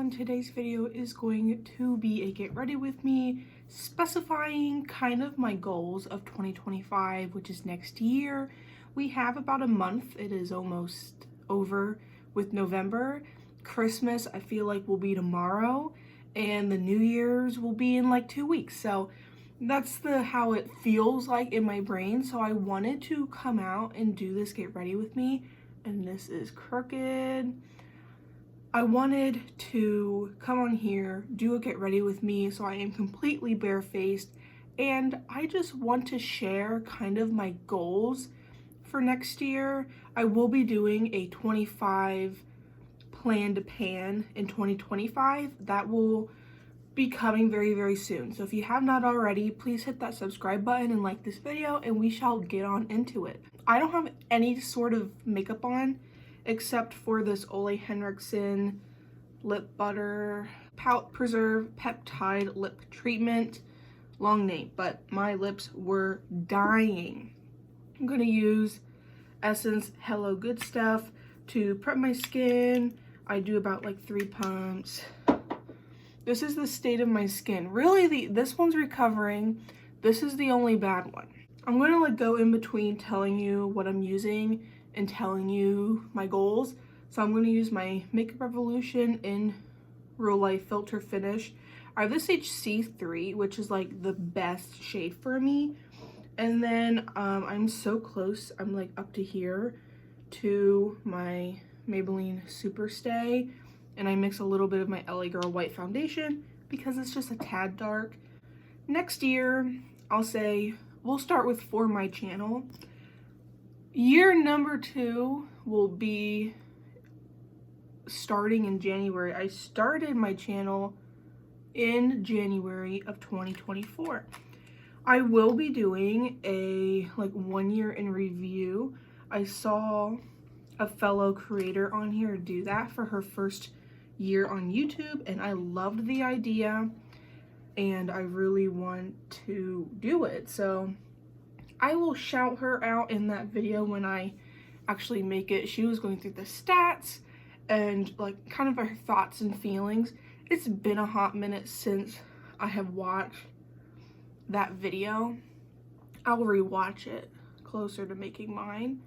everyone, today's video is going to be a get ready with me, specifying kind of my goals of 2025, which is next year. We have about a month. It is almost over with November. Christmas I feel like will be tomorrow, and the New Year's will be in like 2 weeks. So that's how it feels like in my brain. So I wanted to come out and do this get ready with me, and this is crooked. I wanted to come on here, do a get ready with me, so I am completely barefaced, and I just want to share kind of my goals for next year. I will be doing a 25 planned pan in 2025. That will be coming very, very soon. So if you have not already, please hit that subscribe button and like this video, and we shall get on into it. I don't have any sort of makeup on, except for this Ole Henriksen lip butter pout preserve peptide lip treatment. Long name, but my lips were dying. I'm gonna use Essence Hello Good Stuff to prep my skin. I do about like 3 pumps. This is the state of my skin. Really, this one's recovering. This is the only bad one. I'm gonna like go in between telling you what I'm using and telling you my goals. So I'm going to use my Makeup Revolution in Real Life Filter Finish. I have this HC3, which is like the best shade for me. And then I'm so close, I'm like up to here, to my Maybelline Superstay. And I mix a little bit of my LA Girl White Foundation because it's just a tad dark. Next year, I'll say, we'll start with for my channel. Year number 2 will be starting in January. I started my channel in January of 2024. I will be doing a like 1 year in review. I saw a fellow creator on here do that for her first year on YouTube, and I loved the idea, and I really want to do it. So I will shout her out in that video when I actually make it. She was going through the stats and like kind of her thoughts and feelings. It's been a hot minute since I have watched that video. I'll rewatch it closer to making mine,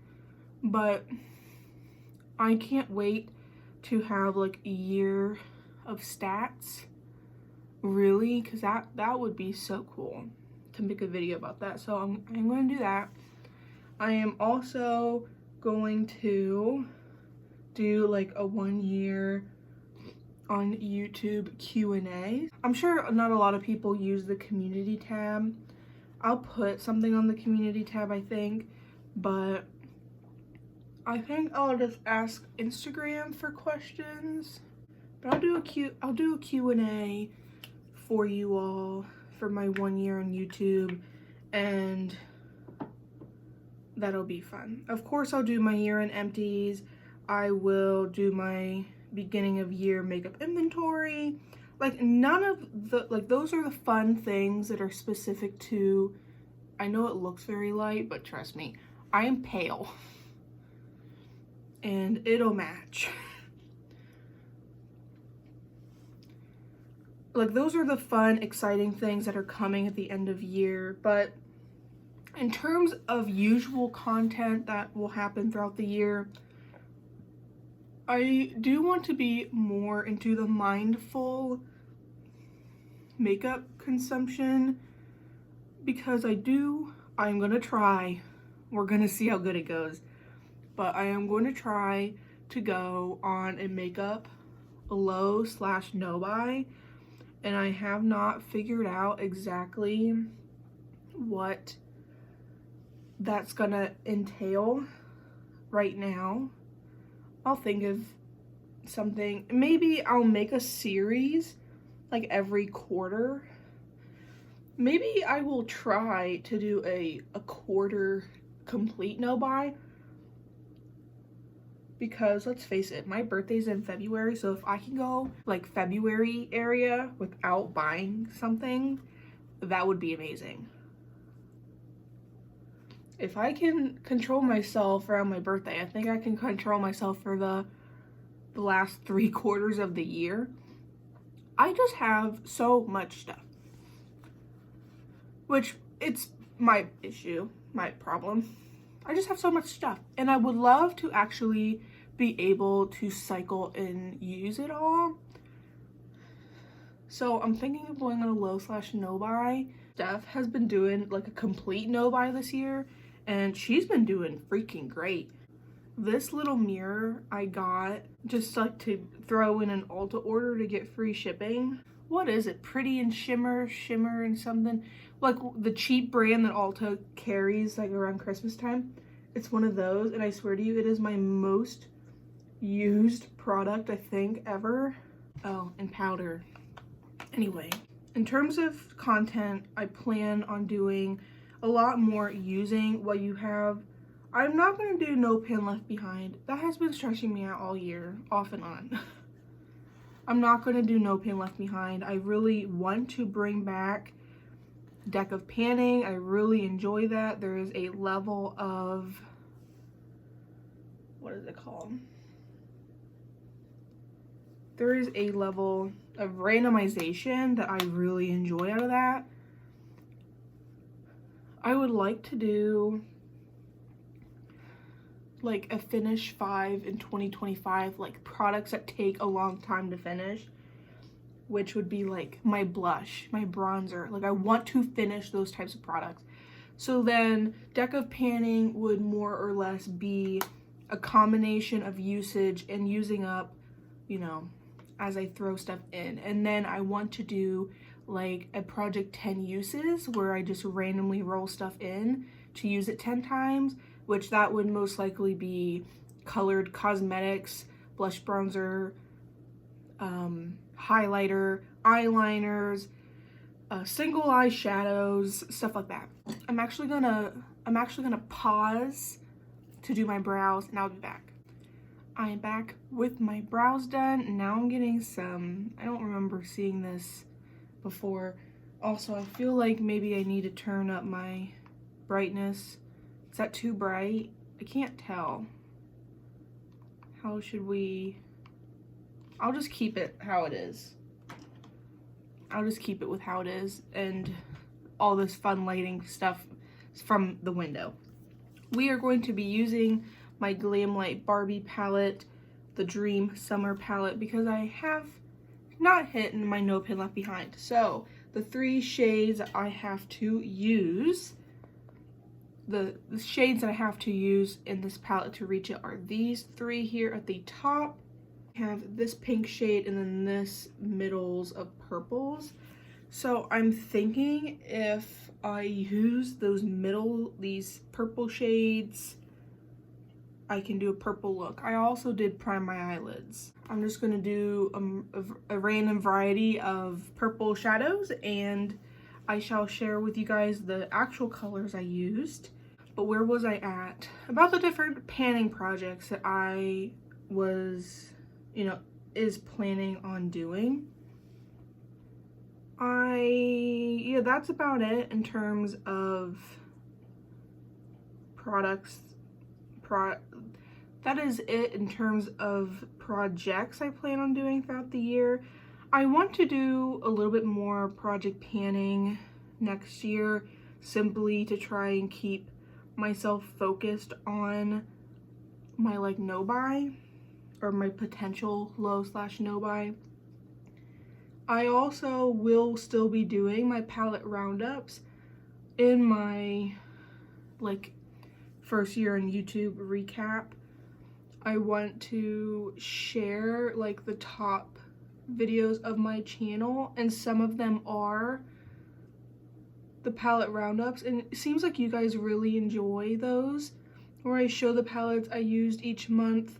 but I can't wait to have like a year of stats, really, because that would be so cool to make a video about that. So I'm going to do that. I am also going to do like a 1 year on YouTube Q&A. I'm sure not a lot of people use the community tab. I'll put something on the community tab, I think, but I think I'll just ask Instagram for questions. But I'll do a Q&A for you all for my 1 year on YouTube, and that'll be fun. Of course, I'll do my year-end empties. I will do my beginning of year makeup inventory. Like, none of the, like, those are the fun things that are specific to, I know it looks very light, but trust me, I am pale. And it'll match. Like, those are the fun, exciting things that are coming at the end of year. But in terms of usual content that will happen throughout the year, I do want to be more into the mindful makeup consumption, because I'm gonna try, we're gonna see how good it goes, but I am going to try to go on a makeup low/no buy. And I have not figured out exactly what that's gonna entail right now. I'll think of something. Maybe I'll make a series like every quarter. Maybe I will try to do a quarter complete no buy. Because let's face it, my birthday's in February, so if I can go like February area without buying something, that would be amazing. If I can control myself around my birthday, I think I can control myself for the last 3 quarters of the year. I just have so much stuff, which it's my issue, my problem. I just have so much stuff, and I would love to actually be able to cycle and use it all. So I'm thinking of going on a low/no buy. Steph has been doing like a complete no buy this year, and she's been doing freaking great. This little mirror I got just like to throw in an Ulta order to get free shipping. What is it? Pretty and Shimmer and something. Like the cheap brand that Ulta carries like around Christmas time. It's one of those, and I swear to you, it is my most used product I think ever. Oh, and powder. Anyway, in terms of content, I plan on doing a lot more using what you have. I'm not going to do No Pin Left Behind. That has been stressing me out all year, off and on. I'm not going to do No Pin Left Behind. I really want to bring back Deck of Panning. I really enjoy that. There is a level of, what is it called? There is a level of randomization that I really enjoy out of that. I would like to do like a finish 5 in 2025, like products that take a long time to finish, which would be like my blush, my bronzer. Like I want to finish those types of products. So then Deck of Panning would more or less be a combination of usage and using up, you know, as I throw stuff in. And then I want to do like a project 10 uses where I just randomly roll stuff in to use it 10 times, which that would most likely be colored cosmetics, blush, bronzer, highlighter, eyeliners, single eye shadows, stuff like that. I'm actually gonna pause to do my brows, and I'll be back. I am back with my brows done, and now I'm getting some, I don't remember seeing this before. Also, I feel like maybe I need to turn up my brightness. Is that too bright? I can't tell. How should we? I'll just keep it how it is. I'll just keep it with how it is, and all this fun lighting stuff from the window. We are going to be using my Glam Light Barbie palette, the Dream Summer palette, because I have not hit my No Pin Left Behind. So the 3 shades I have to use, the shades that I have to use in this palette to reach it are these 3 here at the top. I have this pink shade and then this middles of purples. So I'm thinking if I use these purple shades, I can do a purple look. I also did prime my eyelids. I'm just gonna do a random variety of purple shadows, and I shall share with you guys the actual colors I used. But where was I at? About the different panning projects that I was, is planning on doing. Yeah, that's about it in terms of products. That is it in terms of projects I plan on doing throughout the year. I want to do a little bit more project panning next year, simply to try and keep myself focused on my no buy, or my potential low/no buy. I also will still be doing my palette roundups in my first year on YouTube recap. I want to share the top videos of my channel, and some of them are the palette roundups, and it seems like you guys really enjoy those, where I show the palettes I used each month,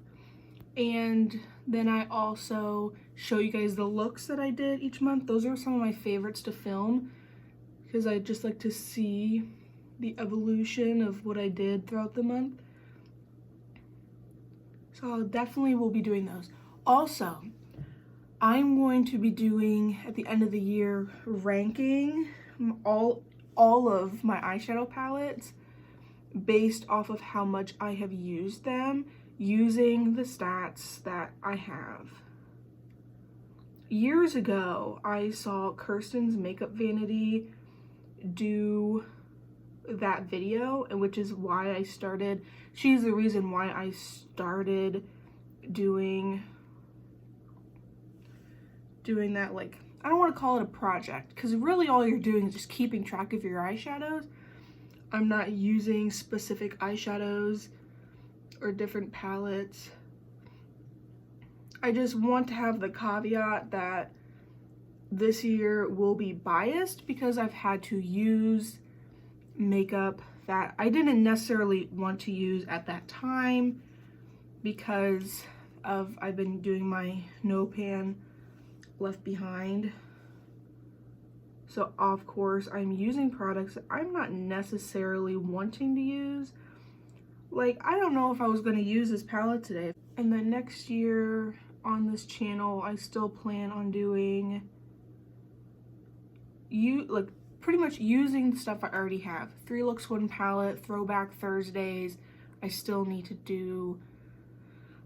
and then I also show you guys the looks that I did each month. Those are some of my favorites to film, because I just like to see the evolution of what I did throughout the month. So I definitely will be doing those. Also, I'm going to be doing, at the end of the year, ranking all of my eyeshadow palettes based off of how much I have used them, using the stats that I have. years ago, I saw Kirsten's Makeup Vanity do that video, and which is why I started, she's the reason why I started doing that, like, I don't want to call it a project, because really all you're doing is just keeping track of your eyeshadows. I'm not using specific eyeshadows or different palettes. I just want to have the caveat that this year will be biased because I've had to use makeup that I didn't necessarily want to use at that time because of I've been doing my no pan left behind. So of course I'm using products that I'm not necessarily wanting to use. Like, I don't know if I was going to use this palette today. And then next year on this channel, I still plan on doing pretty much using the stuff I already have. 3 Looks 1 palette, Throwback Thursdays. I still need to do,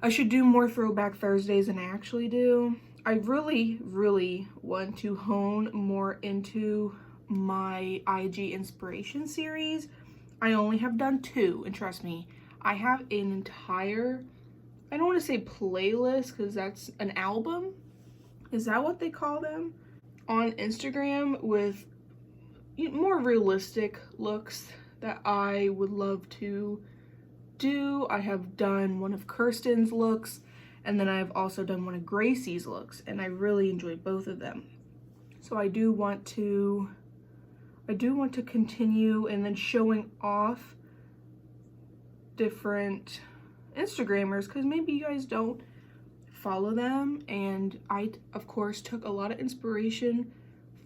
I should do more Throwback Thursdays than I actually do. I really, really want to hone more into my IG inspiration series. I only have done 2, and trust me, I have an entire, I don't want to say playlist because that's an album. Is that what they call them? On Instagram with more realistic looks that I would love to do. I have done one of Kirsten's looks, and then I've also done one of Gracie's looks, and I really enjoyed both of them. So I do want to continue and then showing off different Instagrammers, because maybe you guys don't follow them, and I of course took a lot of inspiration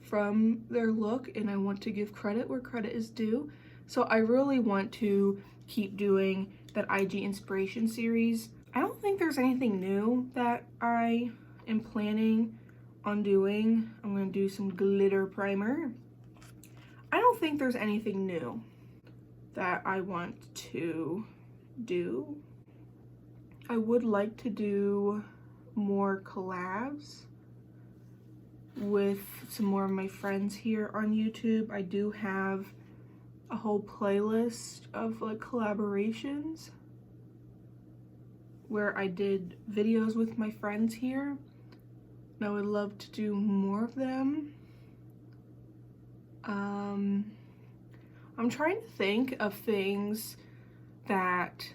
from their look, and I want to give credit where credit is due. So I really want to keep doing that IG inspiration series. I don't think there's anything new that I am planning on doing. I'm going to do some glitter primer. I don't think there's anything new that I want to do. I would like to do more collabs with some more of my friends here on YouTube. I do have a whole playlist of like collaborations where I did videos with my friends here, and I would love to do more of them. I'm trying to think of things that,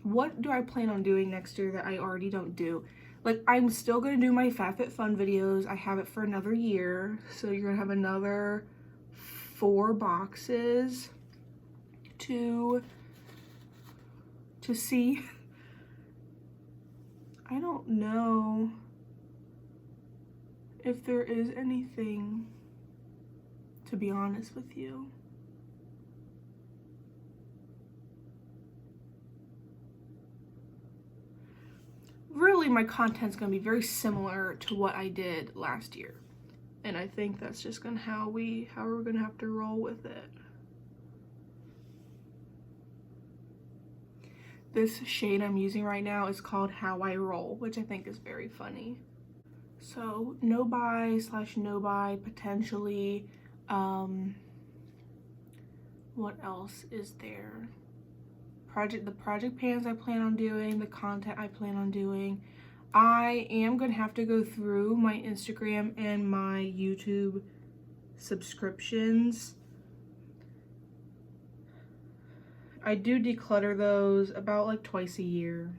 what do I plan on doing next year that I already don't do? Like, I'm still gonna do my FabFitFun videos. I have it for another year, so you're gonna have another 4 boxes to see. I don't know if there is anything, to be honest with you. Really, my content's gonna be very similar to what I did last year, and I think that's just gonna how we're gonna have to roll with it. This shade I'm using right now is called How I Roll, which I think is very funny. So no buy / no buy potentially. What else is there? The project pans I plan on doing, the content I plan on doing. I am gonna have to go through my Instagram and my YouTube subscriptions. I do declutter those about like twice a year.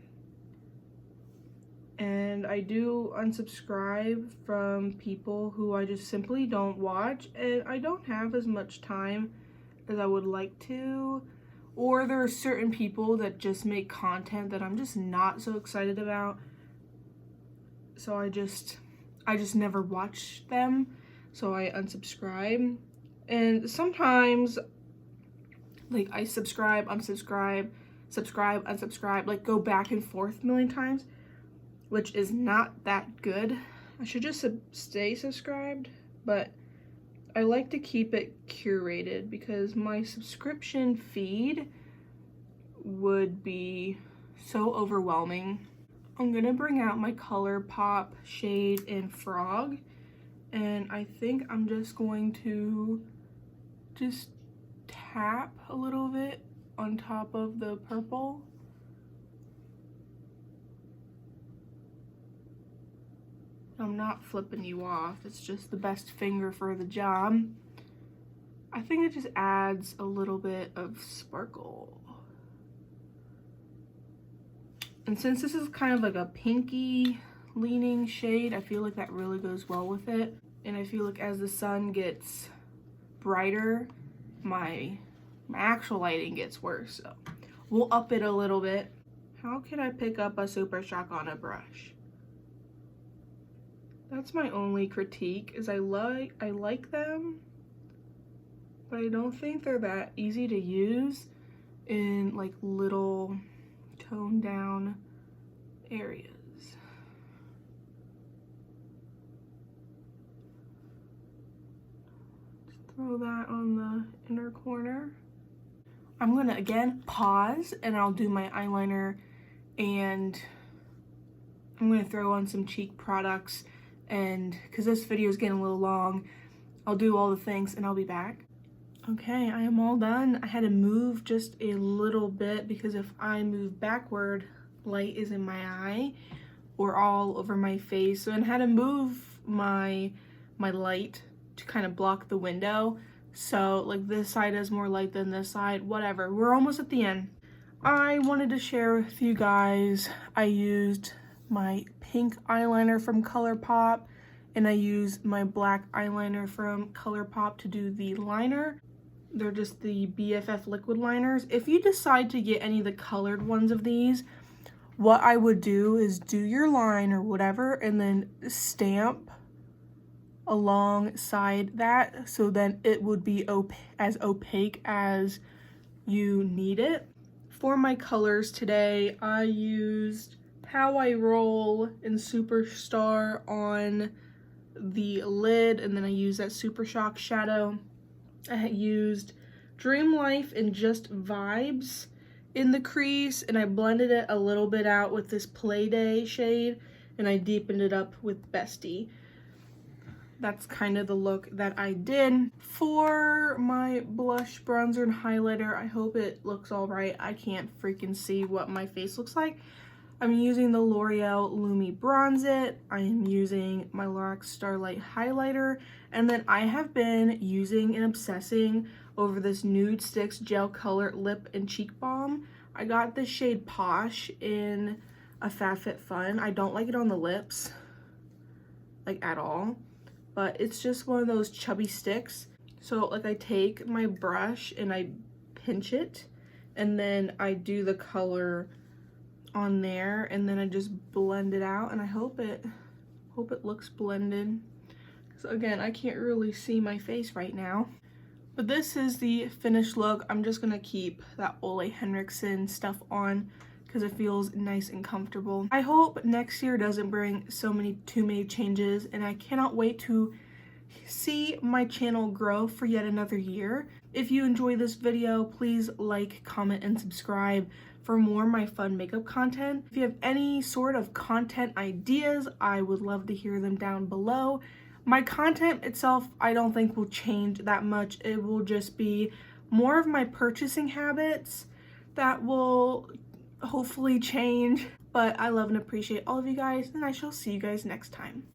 And I do unsubscribe from people who I just simply don't watch, and I don't have as much time as I would like to. Or there are certain people that just make content that I'm just not so excited about. So I just never watch them. So I unsubscribe. And sometimes, like, I subscribe, unsubscribe, subscribe, unsubscribe, like go back and forth a million times, which is not that good. I should just stay subscribed, but I like to keep it curated because my subscription feed would be so overwhelming. I'm gonna bring out my ColourPop shade in Frog, and I think I'm just going to just tap a little bit on top of the purple. I'm not flipping you off, it's just the best finger for the job. I think it just adds a little bit of sparkle. And since this is kind of like a pinky leaning shade, I feel like that really goes well with it. And I feel like as the sun gets brighter, my actual lighting gets worse. So we'll up it a little bit. How can I pick up a Super Shock on a brush? That's my only critique, is I like them, but I don't think they're that easy to use in like little toned down areas. Just throw that on the inner corner. I'm gonna again pause and I'll do my eyeliner, and I'm gonna throw on some cheek products, and because this video is getting a little long, I'll do all the things and I'll be back. Okay, I am all done. I had to move just a little bit because if I move backward, light is in my eye or all over my face. So I had to move my light to kind of block the window. So like this side has more light than this side, whatever. We're almost at the end. I wanted to share with you guys, I used my pink eyeliner from ColourPop and I used my black eyeliner from ColourPop to do the liner. They're just the BFF liquid liners. If you decide to get any of the colored ones of these, what I would do is do your line or whatever and then stamp alongside that, so then it would be as opaque as you need it. For my colors today, I used How I Roll and Superstar on the lid, and then I used that Super Shock shadow. I used Dream Life and Just Vibes in the crease, and I blended it a little bit out with this Playday shade, and I deepened it up with Bestie. That's kind of the look that I did. For my blush, bronzer, and highlighter, I hope it looks all right. I can't freaking see what my face looks like. I'm using the L'Oreal Lumi Bronze It. I am using my Lorax Starlight highlighter, and then I have been using and obsessing over this Nude Sticks Gel Color Lip and Cheek Balm. I got this shade Posh in a FabFitFun. I don't like it on the lips, like at all, but it's just one of those chubby sticks. So like I take my brush and I pinch it, and then I do the color on there, and then I just blend it out, and I hope it looks blended. So again, I can't really see my face right now, but this is the finished look. I'm just gonna keep that Ole Henriksen stuff on because it feels nice and comfortable. I hope next year doesn't bring too many changes, and I cannot wait to see my channel grow for yet another year. If you enjoy this video, please like, comment, and subscribe for more of my fun makeup content. If you have any sort of content ideas, I would love to hear them down below. My content itself, I don't think will change that much. It will just be more of my purchasing habits that will hopefully change. But I love and appreciate all of you guys, and I shall see you guys next time.